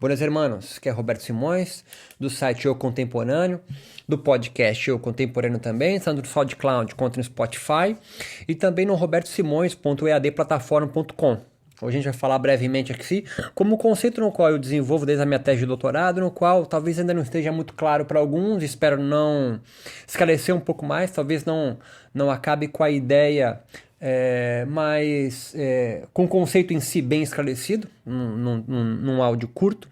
Buenas hermanos, que é Roberto Simões, do site Eu Contemporâneo, do podcast Eu Contemporâneo também, tanto no SoundCloud quanto no Spotify, e também no robertosimões.eadplataforma.com. Hoje a gente vai falar brevemente aqui como o conceito no qual eu desenvolvo desde a minha tese de doutorado, no qual talvez ainda não esteja muito claro para alguns, espero não esclarecer um pouco mais, talvez não acabe com a ideia mas com o conceito em si bem esclarecido, num áudio curto,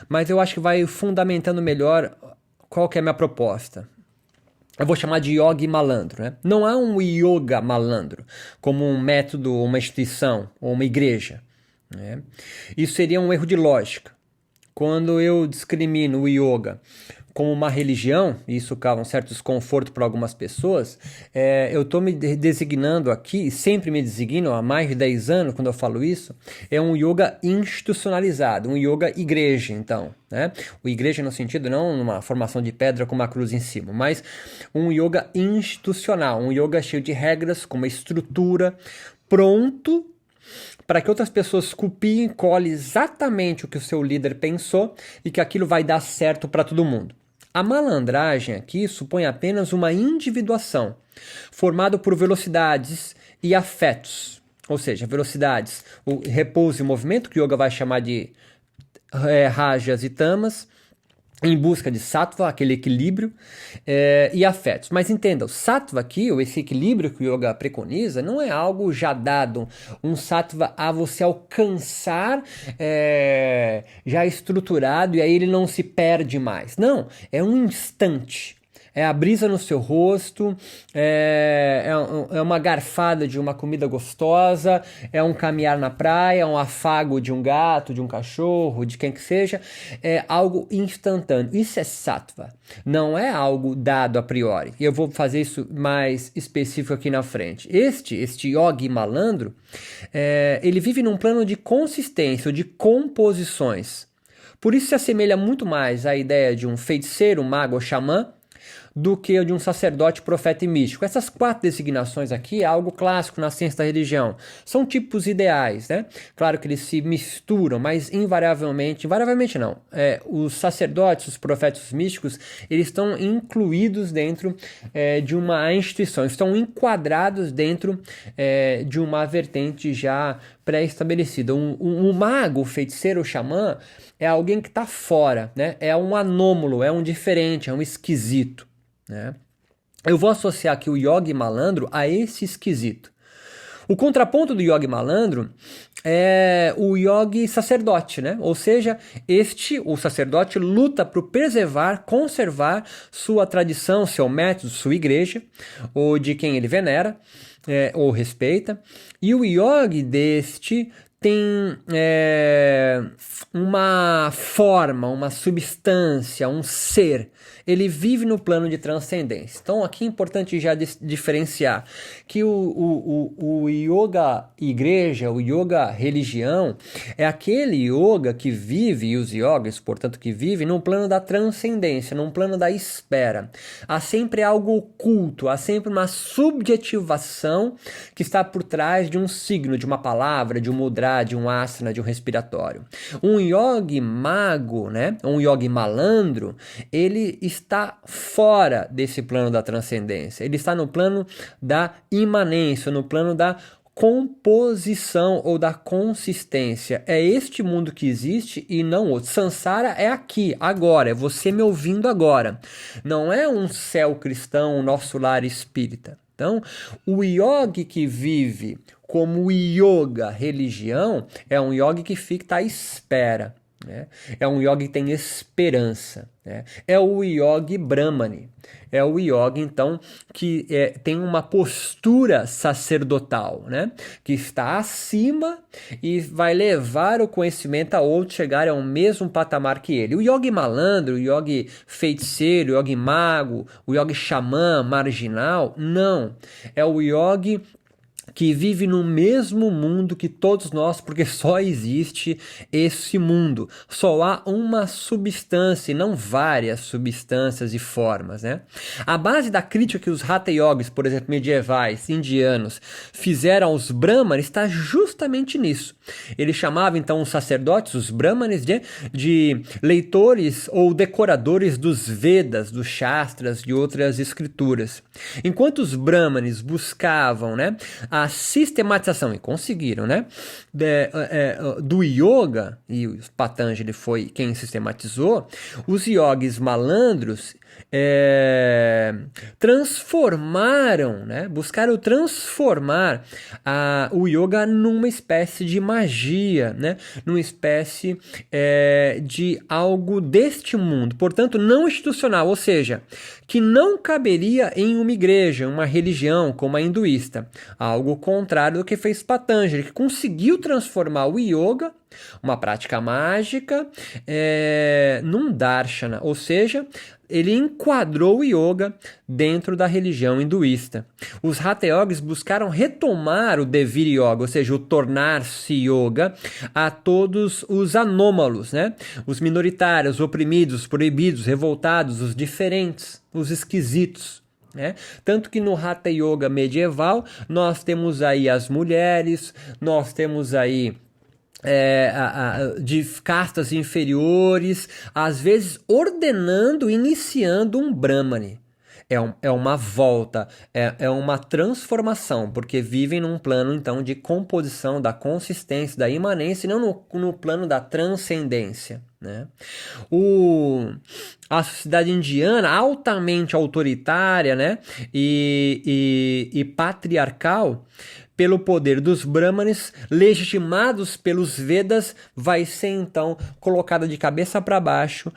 mas eu acho que vai fundamentando melhor qual que é a minha proposta. Eu vou chamar de yogi malandro, né? Não há um yoga malandro como um método, uma instituição ou uma igreja, né? Isso seria um erro de lógica. Quando eu discrimino o yoga como uma religião, e isso causa um certo desconforto para algumas pessoas, eu estou me designando aqui, e sempre me designo há mais de 10 anos quando eu falo isso, é um yoga institucionalizado, um yoga igreja, então. Né? O igreja no sentido não uma formação de pedra com uma cruz em cima, mas um yoga institucional, um yoga cheio de regras, com uma estrutura, pronto para que outras pessoas copiem e colhem exatamente o que o seu líder pensou e que aquilo vai dar certo para todo mundo. A malandragem aqui supõe apenas uma individuação, formada por velocidades e afetos, ou seja, velocidades, o repouso e o movimento, que o yoga vai chamar de rajas e tamas, em busca de sattva, aquele equilíbrio, e afetos. Mas entenda, o sattva aqui, ou esse equilíbrio que o yoga preconiza, não é algo já dado, um sattva a você alcançar já estruturado e aí ele não se perde mais. Não, é um instante. É a brisa no seu rosto, é uma garfada de uma comida gostosa, é um caminhar na praia, é um afago de um gato, de um cachorro, de quem que seja, é algo instantâneo. Isso é sattva, não é algo dado a priori. E eu vou fazer isso mais específico aqui na frente. Este yogi malandro, ele vive num plano de consistência, ou de composições. Por isso se assemelha muito mais à ideia de um feiticeiro, mago ou xamã, do que o de um sacerdote, profeta e místico. Essas 4 designações aqui é algo clássico na ciência da religião. São tipos ideais, né? Claro que eles se misturam, mas invariavelmente não. Os sacerdotes, os profetas os místicos, eles estão incluídos dentro de uma instituição, estão enquadrados dentro de uma vertente já pré-estabelecida. Um mago, o feiticeiro, o xamã, é alguém que está fora, né? É um anômalo, é um diferente, é um esquisito. Né? Eu vou associar aqui o yogi malandro a esse esquisito. O contraponto do yogi malandro é o yogi sacerdote, né? Ou seja, o sacerdote luta por preservar, conservar sua tradição, seu método, sua igreja, ou de quem ele venera, ou respeita. E o yogi deste tem uma forma, uma substância, um ser. Ele vive no plano de transcendência. Então aqui é importante já diferenciar que o yoga igreja, o yoga religião, é aquele yoga que vive, e os yogas, portanto, que vive num plano da transcendência, num plano da espera. Há sempre algo oculto, há sempre uma subjetivação que está por trás de um signo, de uma palavra, de um mudra, de um asana, de um respiratório. Um yogi mago, né? Um yogi malandro, ele está fora desse plano da transcendência. Ele está no plano da imanência, no plano da composição ou da consistência. É este mundo que existe e não outro. Sansara é aqui, agora, é você me ouvindo agora. Não é um céu cristão, um nosso lar espírita. Então, o yogi que vive como yoga religião é um yogi que fica à espera. Né? É um yogi que tem esperança. Né? É o yogi brahmani. É o yogi, então, que tem uma postura sacerdotal, né? Que está acima e vai levar o conhecimento a outros chegarem ao mesmo patamar que ele. O yogi malandro, o yogi feiticeiro, o yogi mago, o yogi xamã, marginal, não. É o yogi que vive no mesmo mundo que todos nós, porque só existe esse mundo. Só há uma substância e não várias substâncias e formas, né? A base da crítica que os Hatha Yogis, por exemplo, medievais, indianos, fizeram aos Brahmanes está justamente nisso. Eles chamavam então os sacerdotes, os Brahmanes, de leitores ou decoradores dos Vedas, dos Shastras, de outras escrituras. Enquanto os Brahmanes buscavam, né, a sistematização, e conseguiram, né, do yoga, e o Patanjali foi quem sistematizou, os yogis malandros transformaram, né, buscaram transformar o yoga numa espécie de magia, né, numa espécie de algo deste mundo, portanto não institucional, ou seja, que não caberia em uma igreja, uma religião como a hinduísta, algo contrário do que fez Patanjali, que conseguiu transformar o yoga, uma prática mágica, num darshana, ou seja, ele enquadrou o yoga dentro da religião hinduísta. Os Hatha Yogis buscaram retomar o Devir Yoga, ou seja, o tornar-se yoga, a todos os anômalos, né? Os minoritários, os oprimidos, os proibidos, os revoltados, os diferentes, os esquisitos. né? Tanto que no Hatha Yoga medieval nós temos aí as mulheres, nós temos aí de castas inferiores, às vezes ordenando, iniciando um Brahmane. É uma volta, é uma transformação, porque vivem num plano, então, de composição, da consistência, da imanência, e não no plano da transcendência, né? A sociedade indiana, altamente autoritária, né? e patriarcal, pelo poder dos Brahmanes, legitimados pelos Vedas, vai ser então colocada de cabeça para baixo,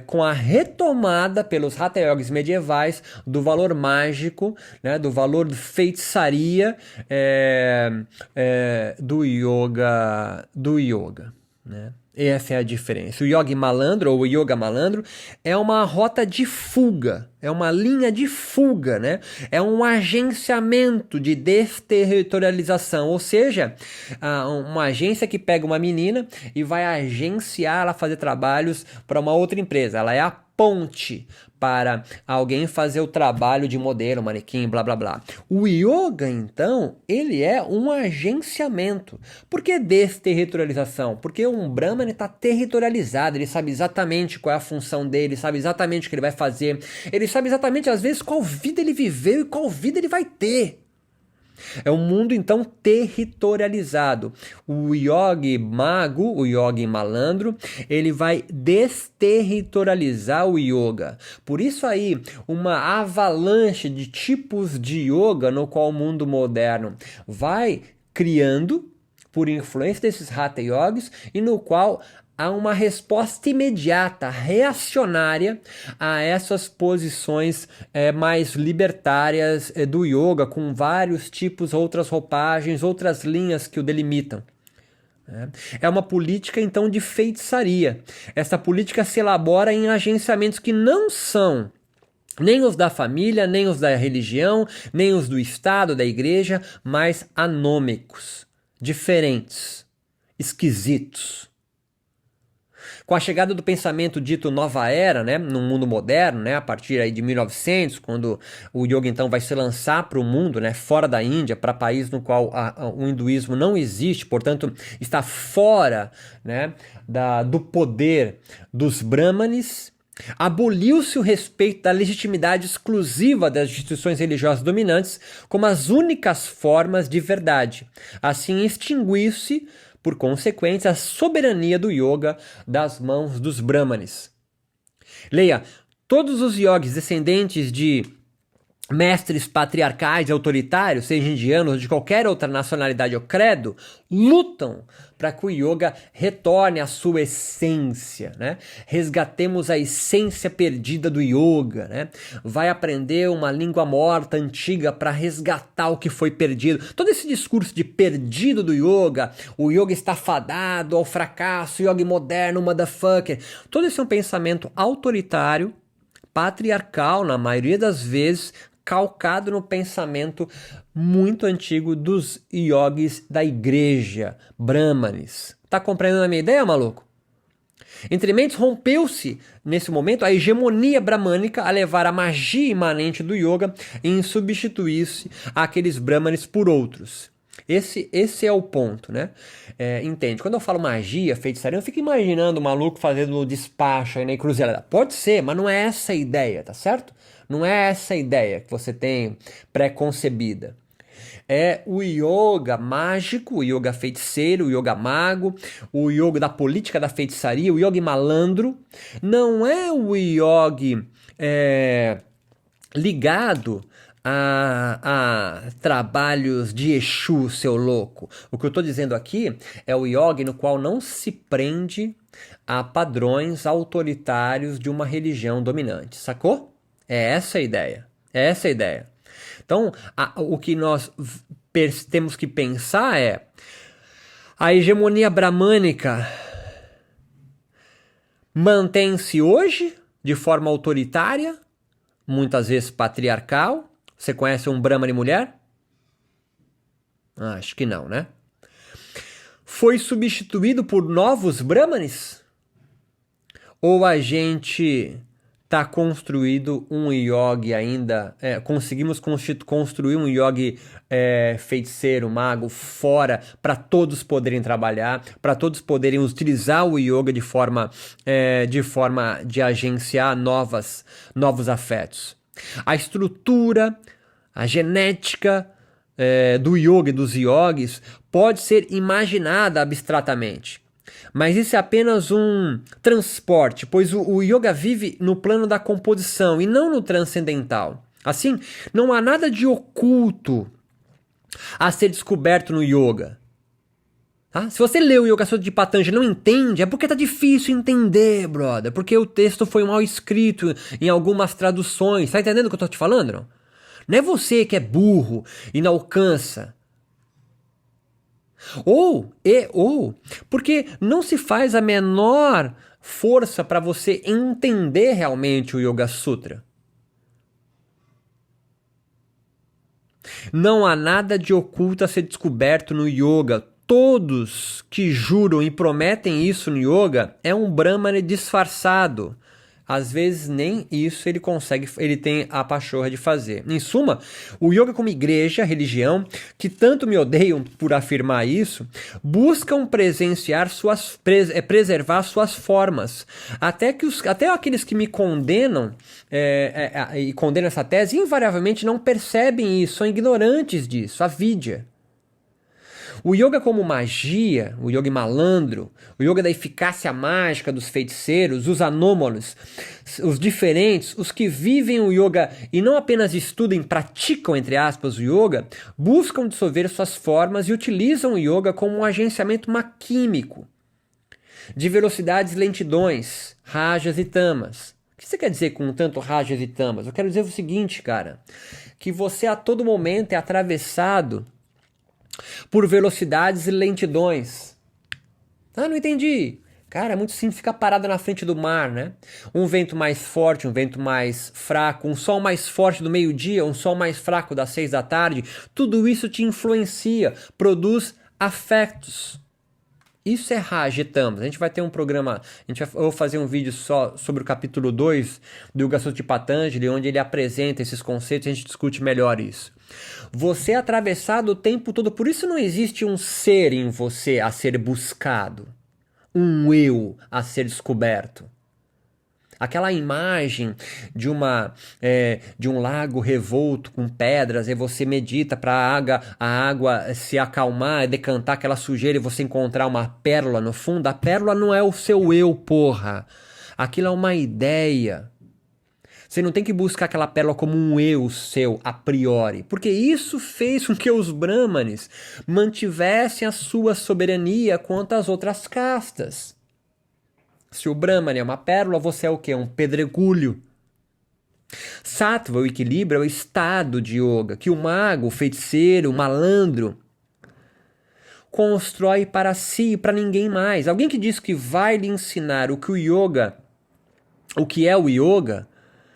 com a retomada pelos Hatha Yogis medievais do valor mágico, né, do valor de feitiçaria do yoga, né? Essa é a diferença. O yogi malandro, ou o yoga malandro, é uma rota de fuga, é uma linha de fuga, né? É um agenciamento de desterritorialização, ou seja, uma agência que pega uma menina e vai agenciar ela a fazer trabalhos para uma outra empresa. Ela é a ponte para alguém fazer o trabalho de modelo, manequim, blá blá blá. O yoga, então, ele é um agenciamento. Por que desterritorialização? Porque um Brahmana está territorializado, ele sabe exatamente qual é a função dele, sabe exatamente o que ele vai fazer, ele sabe exatamente, às vezes, qual vida ele viveu e qual vida ele vai ter. É um mundo, então, territorializado. O yogi mago, o yogi malandro, ele vai desterritorializar o yoga. Por isso aí, uma avalanche de tipos de yoga no qual o mundo moderno vai criando, por influência desses Hatha Yogis, e no qual há uma resposta imediata, reacionária a essas posições mais libertárias do yoga, com vários tipos, outras roupagens, outras linhas que o delimitam. É uma política, então, de feitiçaria. Essa política se elabora em agenciamentos que não são nem os da família, nem os da religião, nem os do Estado, da igreja, mas anômicos, diferentes, esquisitos. Com a chegada do pensamento dito Nova Era, né, no mundo moderno, né, a partir aí de 1900, quando o yoga então vai se lançar para o mundo, né, fora da Índia, para país no qual o hinduísmo não existe, portanto está fora, né, do poder dos brahmanes, aboliu-se o respeito da legitimidade exclusiva das instituições religiosas dominantes como as únicas formas de verdade. Assim extinguiu-se, por consequência, a soberania do yoga das mãos dos brahmanes. Leia, todos os yogis descendentes de mestres patriarcais e autoritários, seja indianos ou de qualquer outra nacionalidade ou credo, lutam para que o yoga retorne à sua essência, né? Resgatemos a essência perdida do yoga, né? Vai aprender uma língua morta, antiga, para resgatar o que foi perdido. Todo esse discurso de perdido do yoga, o yoga está fadado ao fracasso, o yoga moderno, motherfucker, todo esse é um pensamento autoritário, patriarcal, na maioria das vezes, calcado no pensamento muito antigo dos yogis da igreja, brahmanes. Tá compreendendo a minha ideia, maluco? Entre mentes, rompeu-se, nesse momento, a hegemonia bramânica a levar a magia imanente do yoga em substituir-se aqueles brahmanes por outros. Esse é o ponto, né? Entende? Quando eu falo magia, feitiçaria, eu fico imaginando o maluco fazendo despacho aí na encruzilhada. Pode ser, mas não é essa a ideia, tá certo? Não é essa a ideia que você tem pré-concebida. É o yoga mágico, o yoga feiticeiro, o yoga mago, o yoga da política da feitiçaria, o yoga malandro. Não é o yoga ligado a trabalhos de Exu, seu louco. O que eu estou dizendo aqui é o yoga no qual não se prende a padrões autoritários de uma religião dominante, sacou? É essa a ideia. É essa a ideia. Então, o que nós temos que pensar é a hegemonia bramânica mantém-se hoje de forma autoritária, muitas vezes patriarcal. Você conhece um brahmane mulher? Acho que não, né? Foi substituído por novos brahmanes? Ou a gente está construído um yogi ainda, conseguimos construir um yogi feiticeiro, mago, fora, para todos poderem trabalhar, para todos poderem utilizar o yoga de forma de agenciar novos afetos. A estrutura, a genética do yoga e dos yogis pode ser imaginada abstratamente. Mas isso é apenas um transporte, pois o yoga vive no plano da composição e não no transcendental. Assim, não há nada de oculto a ser descoberto no yoga. Tá? Se você lê o Yoga Sutra de Patanjali e não entende, é porque tá difícil entender, brother. Porque o texto foi mal escrito em algumas traduções. Tá entendendo o que eu tô te falando, não? Não é você que é burro e não alcança. Ou porque não se faz a menor força para você entender realmente o Yoga Sutra. Não há nada de oculto a ser descoberto no yoga. Todos que juram e prometem isso no yoga é um brahmane disfarçado. Às vezes nem isso ele tem a pachorra de fazer. Em suma, o yoga como igreja, religião, que tanto me odeiam por afirmar isso, buscam preservar suas formas. Até aqueles que me condenam e condenam essa tese, invariavelmente não percebem isso, são ignorantes disso, avidya. O yoga como magia, o yoga malandro, o yoga da eficácia mágica dos feiticeiros, os anômalos, os diferentes, os que vivem o yoga e não apenas estudam e praticam, entre aspas, o yoga, buscam dissolver suas formas e utilizam o yoga como um agenciamento maquímico de velocidades e lentidões, rajas e tamas. O que você quer dizer com tanto rajas e tamas? Eu quero dizer o seguinte, cara, que você a todo momento é atravessado por velocidades e lentidões. Ah, não entendi. Cara, é muito simples ficar parado na frente do mar, né? Um vento mais forte, um vento mais fraco, um sol mais forte do meio-dia, um sol mais fraco das 6 da tarde. Tudo isso te influencia, produz afetos. Isso é Raja e Tamas. A gente vai ter um programa, eu vou fazer um vídeo só sobre o capítulo 2 do Yoga Sutra de Patanjali, onde ele apresenta esses conceitos e a gente discute melhor isso. Você é atravessado o tempo todo, por isso não existe um ser em você a ser buscado, um eu a ser descoberto. Aquela imagem de um lago revolto com pedras, e você medita para a água se acalmar, decantar aquela sujeira e você encontrar uma pérola no fundo. A pérola não é o seu eu, porra. Aquilo é uma ideia. Você não tem que buscar aquela pérola como um eu seu, a priori. Porque isso fez com que os brahmanes mantivessem a sua soberania contra as outras castas. Se o Brahman é uma pérola, você é o quê? Um pedregulho. Sattva, o equilíbrio, é o estado de yoga que o mago, o feiticeiro, o malandro constrói para si e para ninguém mais. Alguém que diz que vai lhe ensinar o que é o yoga,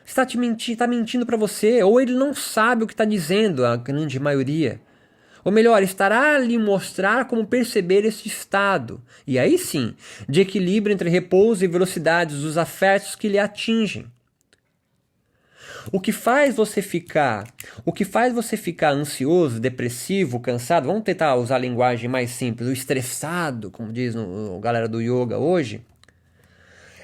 Está mentindo para você, ou ele não sabe o que está dizendo, a grande maioria. Ou melhor, estará a lhe mostrar como perceber esse estado, e aí sim, de equilíbrio entre repouso e velocidades dos afetos que lhe atingem. O que faz você ficar ansioso, depressivo, cansado, vamos tentar usar a linguagem mais simples, o estressado, como diz a galera do yoga hoje,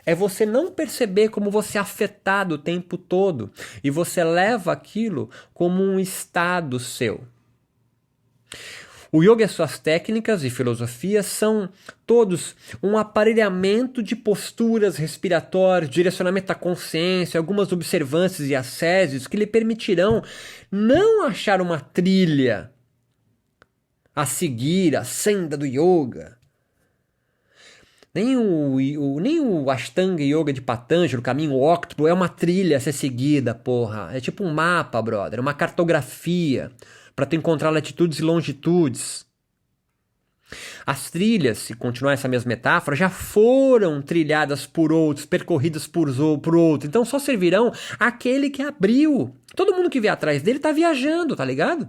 é você não perceber como você é afetado o tempo todo e você leva aquilo como um estado seu. O yoga e suas técnicas e filosofias são todos um aparelhamento de posturas respiratórias, direcionamento da consciência, algumas observâncias e ascésios que lhe permitirão não achar uma trilha a seguir, a senda do yoga. Nem o Ashtanga Yoga de Patanjali, o caminho óctuplo, é uma trilha a ser seguida, porra. É tipo um mapa, brother, uma cartografia para tu encontrar latitudes e longitudes. As trilhas, se continuar essa mesma metáfora, já foram trilhadas por outros, percorridas por outros. Então só servirão aquele que abriu. Todo mundo que vier atrás dele tá viajando, tá ligado?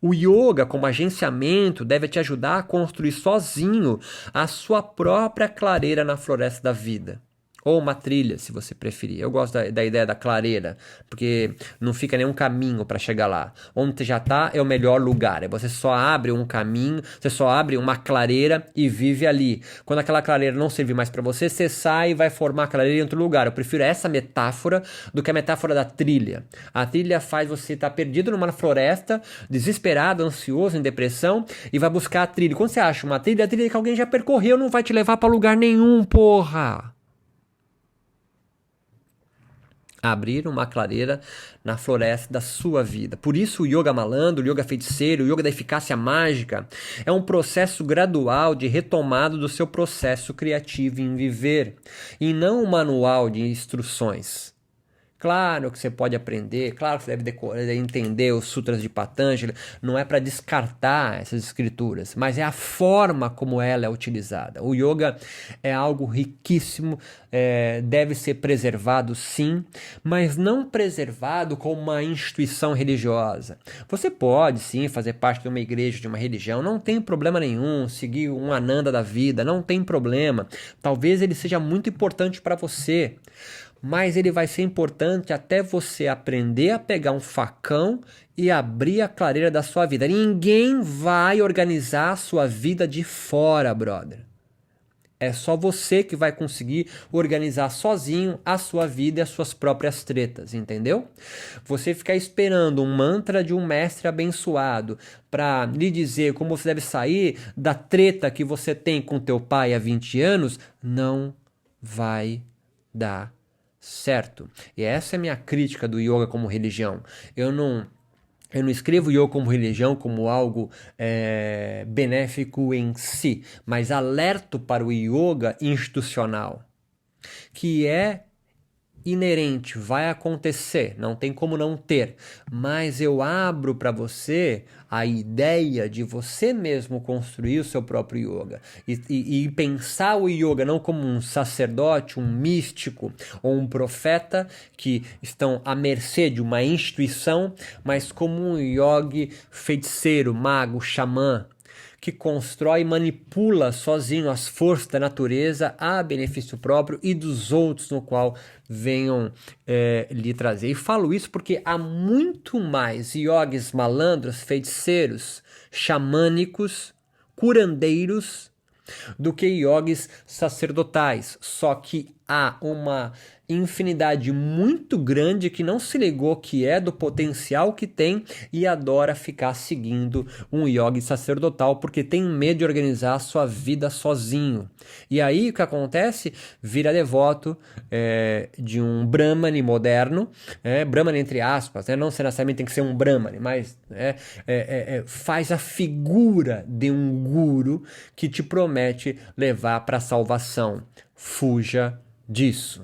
O yoga, como agenciamento, deve te ajudar a construir sozinho a sua própria clareira na floresta da vida. Ou uma trilha, se você preferir. Eu gosto da ideia da clareira, porque não fica nenhum caminho para chegar lá. Onde você já está é o melhor lugar. Você só abre um caminho, você só abre uma clareira e vive ali. Quando aquela clareira não servir mais para você, você sai e vai formar a clareira em outro lugar. Eu prefiro essa metáfora do que a metáfora da trilha. A trilha faz você estar perdido numa floresta, desesperado, ansioso, em depressão, e vai buscar a trilha. Quando você acha uma trilha, a trilha que alguém já percorreu não vai te levar para lugar nenhum, porra! Abrir uma clareira na floresta da sua vida. Por isso o yoga malandro, o yoga feiticeiro, o yoga da eficácia mágica é um processo gradual de retomada do seu processo criativo em viver, e não um manual de instruções. Claro que você pode aprender, claro que você deve entender os sutras de Patanjali, não é para descartar essas escrituras, mas é a forma como ela é utilizada. O yoga é algo riquíssimo, deve ser preservado sim, mas não preservado como uma instituição religiosa. Você pode sim fazer parte de uma igreja, de uma religião, não tem problema nenhum, seguir um Ananda da vida, não tem problema. Talvez ele seja muito importante para você, mas ele vai ser importante até você aprender a pegar um facão e abrir a clareira da sua vida. Ninguém vai organizar a sua vida de fora, brother. É só você que vai conseguir organizar sozinho a sua vida e as suas próprias tretas, entendeu? Você ficar esperando um mantra de um mestre abençoado para lhe dizer como você deve sair da treta que você tem com teu pai há 20 anos, não vai dar certo. E essa é a minha crítica do yoga como religião. Eu não escrevo yoga como religião como algo benéfico em si, mas alerto para o yoga institucional, que é inerente, vai acontecer, não tem como não ter, mas eu abro para você a ideia de você mesmo construir o seu próprio yoga e pensar o yoga não como um sacerdote, um místico ou um profeta que estão à mercê de uma instituição, mas como um yogi feiticeiro, mago, xamã, que constrói e manipula sozinho as forças da natureza a benefício próprio e dos outros no qual venham lhe trazer. E falo isso porque há muito mais yogis malandros, feiticeiros, xamânicos, curandeiros do que yogis sacerdotais. Só que há uma infinidade muito grande que não se ligou que é do potencial que tem e adora ficar seguindo um yogi sacerdotal porque tem medo de organizar a sua vida sozinho. E aí o que acontece? Vira devoto de um brahmane moderno, brahmane entre aspas, não necessariamente tem que ser um brahmane, mas faz a figura de um guru que te promete levar para a salvação. Fuja disso.